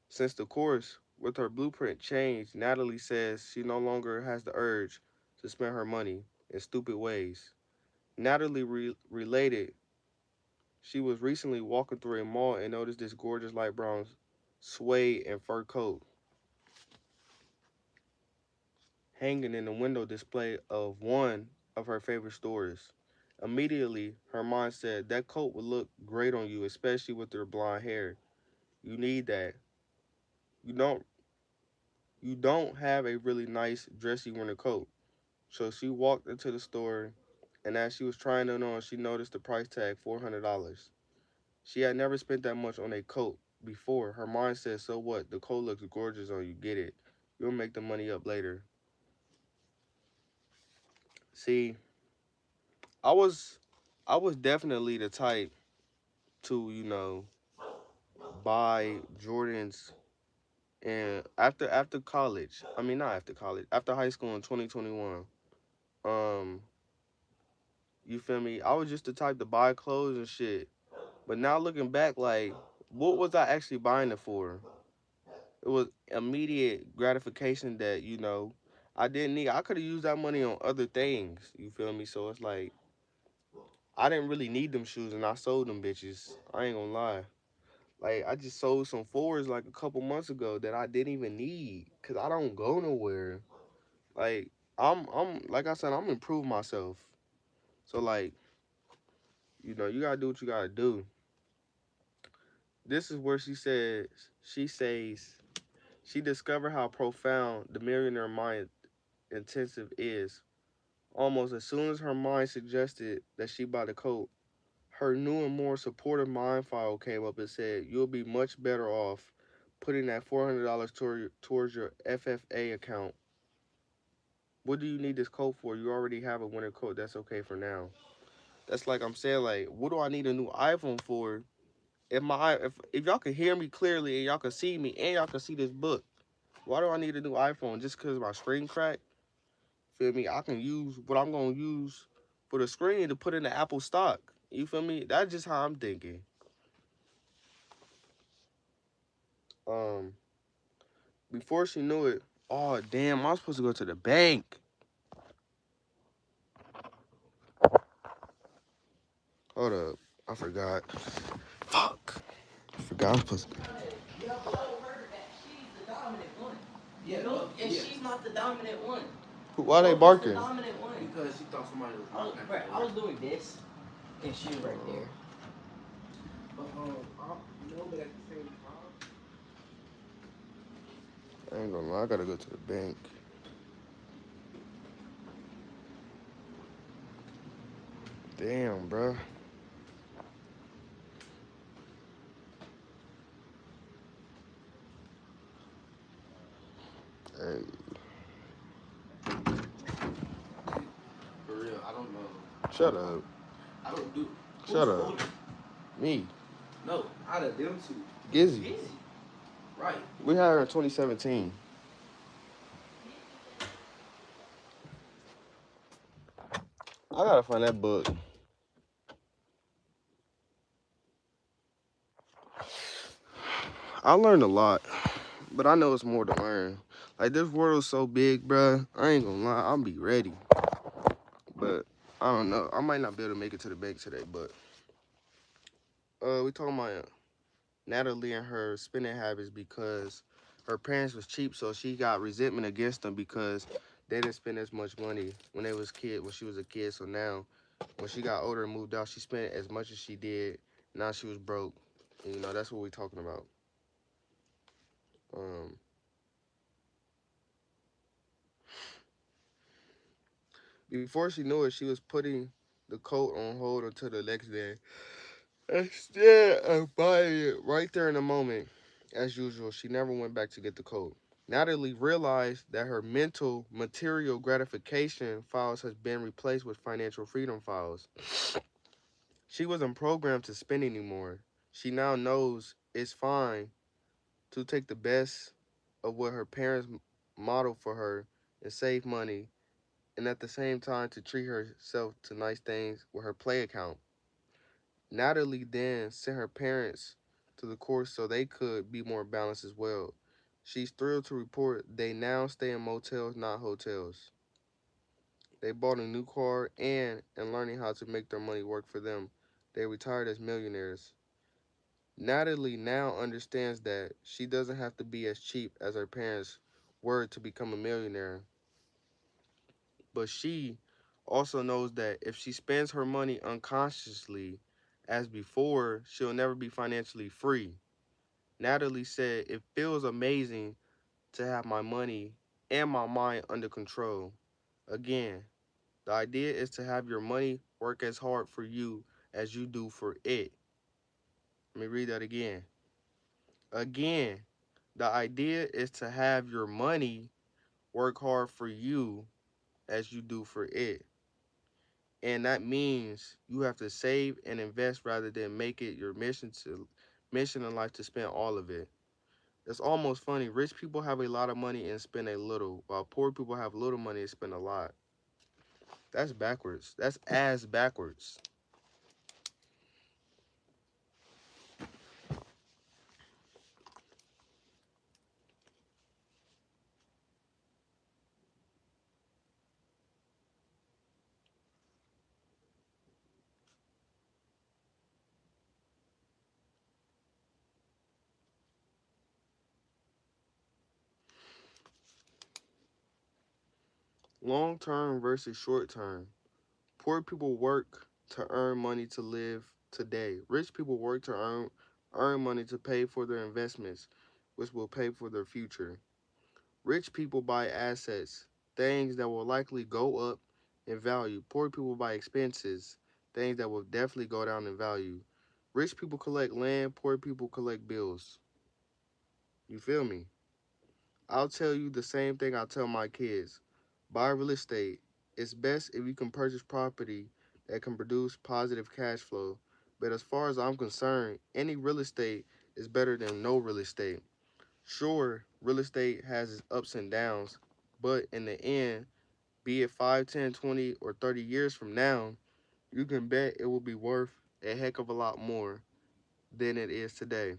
[SPEAKER 1] Since the course with her blueprint changed, Natalie says she no longer has the urge to spend her money in stupid ways. Natalie related she was recently walking through a mall and noticed this gorgeous light brown suede and fur coat hanging in the window display of one of her favorite stores. Immediately, her mind said that coat would look great on you, especially with your blonde hair. You need that. You don't you don't have a really nice dressy winter coat. So she walked into the store and as she was trying it on, she noticed the price tag $400. She had never spent that much on a coat before. Her mind said, so what? The coat looks gorgeous on you. Get it. You'll make the money up later. See, I was I was definitely the type to, buy Jordans and after college. I mean not after college, after high school in 2021. Um, you feel me? I was just the type to buy clothes and shit. But now looking back, like, what was I actually buying it for? It was immediate gratification that, I didn't need. I could have used that money on other things. You feel me? So it's like I didn't really need them shoes and I sold them bitches. I ain't gonna lie. Like I just sold some fours like a couple months ago that I didn't even need because I don't go nowhere. Like I'm like I said, I'm improving myself. So like, you gotta do what you gotta do. This is where she says she discovered how profound the millionaire mind intensive is. Almost as soon as her mind suggested that she buy the coat, her new and more supportive mind file came up and said, you'll be much better off putting that $400 towards your FFA account. What do you need this coat for? You already have a winter coat. That's okay for now. That's like I'm saying, like, what do I need a new iPhone for? If y'all can hear me clearly and y'all can see me and y'all can see this book, why do I need a new iPhone? Just because my screen cracked? Feel me? I can use what I'm gonna use for the screen to put in the Apple stock. You feel me? That's just how I'm thinking. Um, Before she knew it, oh damn, I was supposed to go to the bank. Hold up, I forgot. Fuck, I forgot I was supposed to.
[SPEAKER 2] You have told her that she's the dominant one. Yeah, no, and yeah. She's not the dominant one.
[SPEAKER 1] Why they
[SPEAKER 2] Nope, the
[SPEAKER 1] barking?
[SPEAKER 2] dominant one. Because she thought somebody was barking. I was doing this. And she right there.
[SPEAKER 1] But no, but at the same time, I ain't gonna lie. I gotta go to the bank. Damn, bro. Hey,
[SPEAKER 2] For real, I don't know.
[SPEAKER 1] shut up.
[SPEAKER 2] I don't do.
[SPEAKER 1] Shut
[SPEAKER 2] Who's
[SPEAKER 1] up.
[SPEAKER 2] older?
[SPEAKER 1] Me,
[SPEAKER 2] No, out of them two.
[SPEAKER 1] Gizzy.
[SPEAKER 2] Easy. Right.
[SPEAKER 1] We had her in 2017. I gotta find that book. I learned a lot, but I know it's more to learn. Like this world is so big, bruh. I ain't gonna lie, I'll be ready. But I don't know. I might not be able to make it to the bank today. But we talking about Natalie and her spending habits because her parents was cheap, so she got resentment against them because they didn't spend as much money when she was a kid. So now, when she got older and moved out, she spent as much as she did. Now she was broke. And, that's what we talking about. Um, Before she knew it, she was putting the coat on hold until the next day. Instead of buying it right there in the moment, as usual, she never went back to get the coat. Natalie realized that her mental, material gratification files has been replaced with financial freedom files. She wasn't programmed to spend anymore. She now knows it's fine to take the best of what her parents modeled for her and save money, and at the same time to treat herself to nice things with her play account. Natalie then sent her parents to the course so they could be more balanced as well. She's thrilled to report they now stay in motels, not hotels. They bought a new car and, in learning how to make their money work for them, they retired as millionaires. Natalie now understands that she doesn't have to be as cheap as her parents were to become a millionaire. But she also knows that if she spends her money unconsciously as before, she'll never be financially free. Natalie said, "It feels amazing to have my money and my mind under control." Again, the idea is to have your money work as hard for you as you do for it. Let me read that again. Again, the idea is to have your money work hard for you as you do for it. And that means you have to save and invest rather than make it your mission in life to spend all of it. It's almost funny. Rich people have a lot of money and spend a little, while poor people have little money and spend a lot. That's backwards. That's ass backwards. Long term versus short term. Poor people work to earn money to live today. Rich people work to earn money to pay for their investments, which will pay for their future. Rich people buy assets, things that will likely go up in value. Poor people buy expenses, things that will definitely go down in value. Rich people collect land, poor people collect bills. You feel me? I'll tell you the same thing I tell my kids. Buy real estate. It's best if you can purchase property that can produce positive cash flow. But as far as I'm concerned, any real estate is better than no real estate. Sure, real estate has its ups and downs, but in the end, be it 5, 10, 20, or 30 years from now, you can bet it will be worth a heck of a lot more than it is today.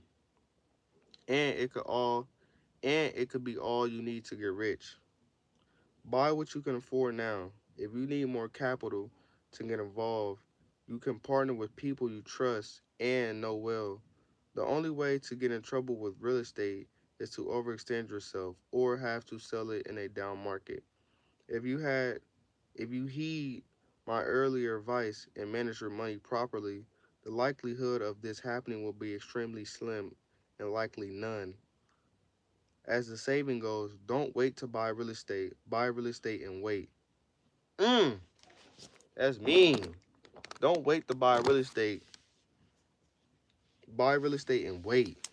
[SPEAKER 1] And it could be all you need to get rich. Buy what you can afford now. If you need more capital to get involved, you can partner with people you trust and know well. The only way to get in trouble with real estate is to overextend yourself or have to sell it in a down market. If you had if you heed my earlier advice and manage your money properly, the likelihood of this happening will be extremely slim and likely none. As the saving goes, don't wait to buy real estate. Buy real estate and wait. Mm, that's mean. Don't wait to buy real estate. Buy real estate and wait.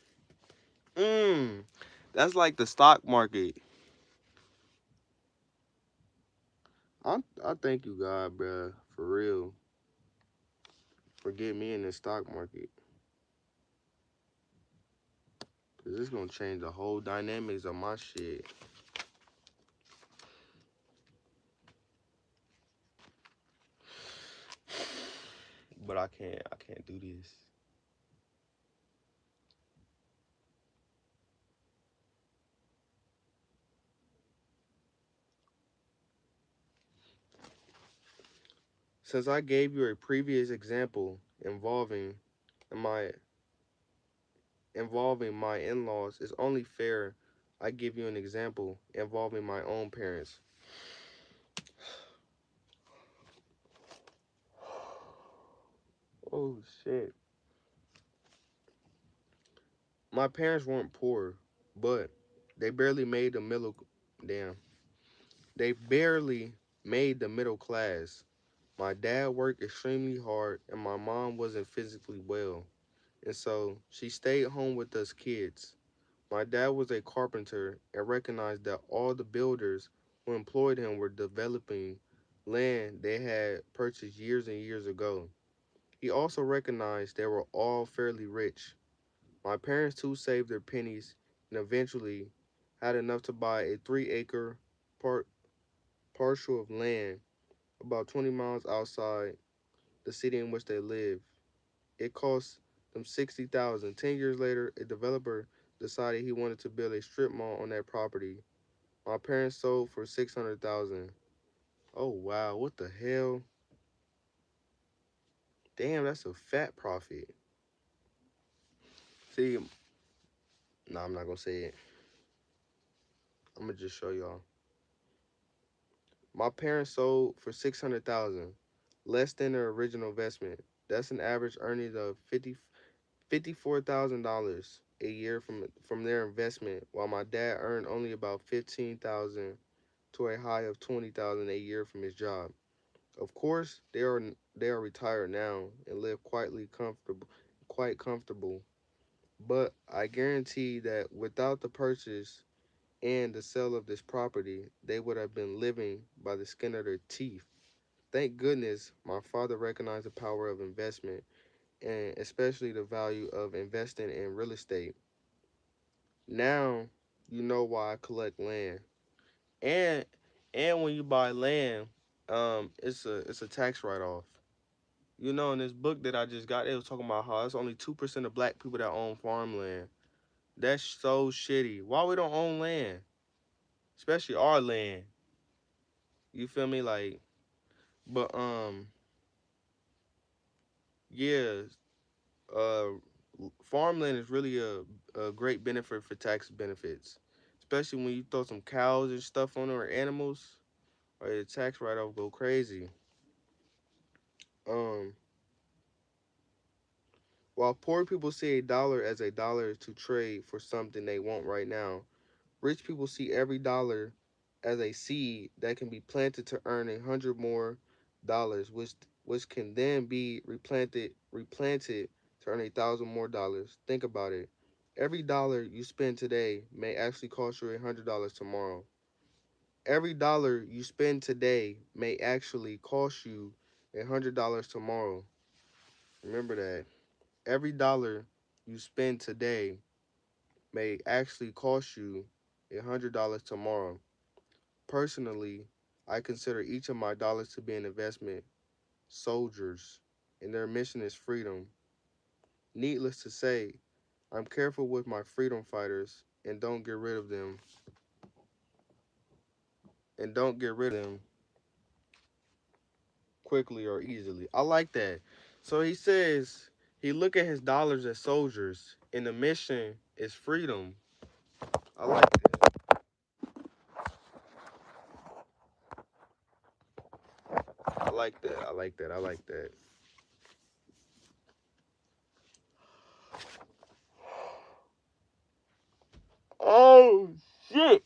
[SPEAKER 1] Mm, that's like the stock market. I thank you, God, bruh, for real, for getting me in the stock market. Cause it's gonna change the whole dynamics of my shit. But I can't do this. Since I gave you a previous example my involving my in-laws, it's only fair I give you an example involving my own parents. Oh shit. My parents weren't poor, but they barely made the middle damn. They barely made the middle class. My dad worked extremely hard and my mom wasn't physically well. And so she stayed home with us kids. My dad was a carpenter and recognized that all the builders who employed him were developing land they had purchased years and years ago. He also recognized they were all fairly rich. My parents too saved their pennies and eventually had enough to buy a 3 acre part parcel of land about 20 miles outside the city in which they live. It cost them 60,000. 10 years later, a developer decided he wanted to build a strip mall on that property. My parents sold for 600,000. Oh wow, what the hell? Damn, that's a fat profit. See, nah, I'm not gonna say it. I'm gonna just show y'all. My parents sold for 600,000, less than their original investment. That's an average earnings of $54,000 a year from their investment, while my dad earned only about 15,000 to a high of 20,000 a year from his job. Of course, they are retired now and live quite comfortable. But I guarantee that without the purchase and the sale of this property, they would have been living by the skin of their teeth. Thank goodness my father recognized the power of investment and especially the value of investing in real estate. Now you know why I collect land. And when you buy land, it's a tax write off. You know, in this book that I just got, it was talking about how it's only 2% of black people that own farmland. That's so shitty. Why we don't own land? Especially our land. You feel me? Like, but yeah, uh, farmland is really a great benefit for tax benefits, especially when you throw some cows and stuff on it or animals. Or the tax write off go crazy. Um, while poor people see a dollar as a dollar to trade for something they want right now, rich people see every dollar as a seed that can be planted to earn 100 more dollars, which can then be replanted to earn 1,000 more dollars. Think about it. Every dollar you spend today may actually cost you $100 tomorrow. Every dollar you spend today may actually cost you $100 tomorrow. Remember that. Every dollar you spend today may actually cost you $100 tomorrow. Personally, I consider each of my dollars to be an investment soldiers, and their mission is freedom. Needless to say, I'm careful with my freedom fighters and don't get rid of them quickly or easily. I like that. So he says he look at his dollars as soldiers, and the mission is freedom. I like that. I like that. I like that. I like that. Oh shit.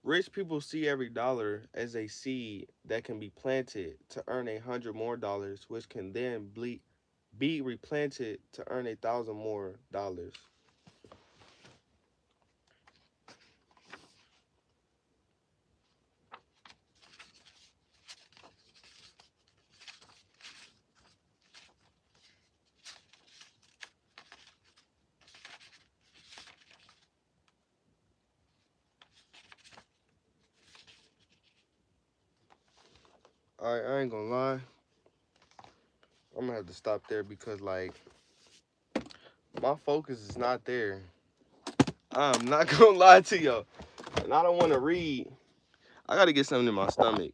[SPEAKER 1] Rich people see every dollar as a seed that can be planted to earn 100 more dollars, which can then be replanted to earn 1,000 more dollars. I ain't gonna lie. I'm gonna have to stop there because like my focus is not there. I'm not gonna lie to y'all. And I don't wanna read. I gotta get something in my stomach.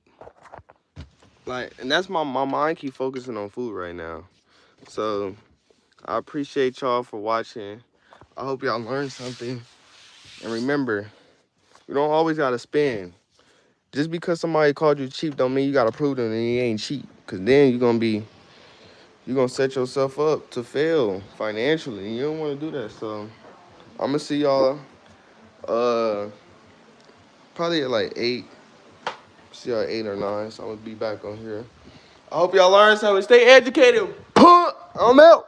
[SPEAKER 1] Like, and that's my mind keep focusing on food right now. So I appreciate y'all for watching. I hope y'all learned something. And remember, you don't always gotta spend. Just because somebody called you cheap don't mean you gotta prove them that you ain't cheap. Cause then you're gonna set yourself up to fail financially. And you don't wanna do that. So I'm gonna see y'all uh probably at like 8. See y'all at 8 or 9. So I'm gonna be back on here. I hope y'all learned something. Stay educated. I'm out.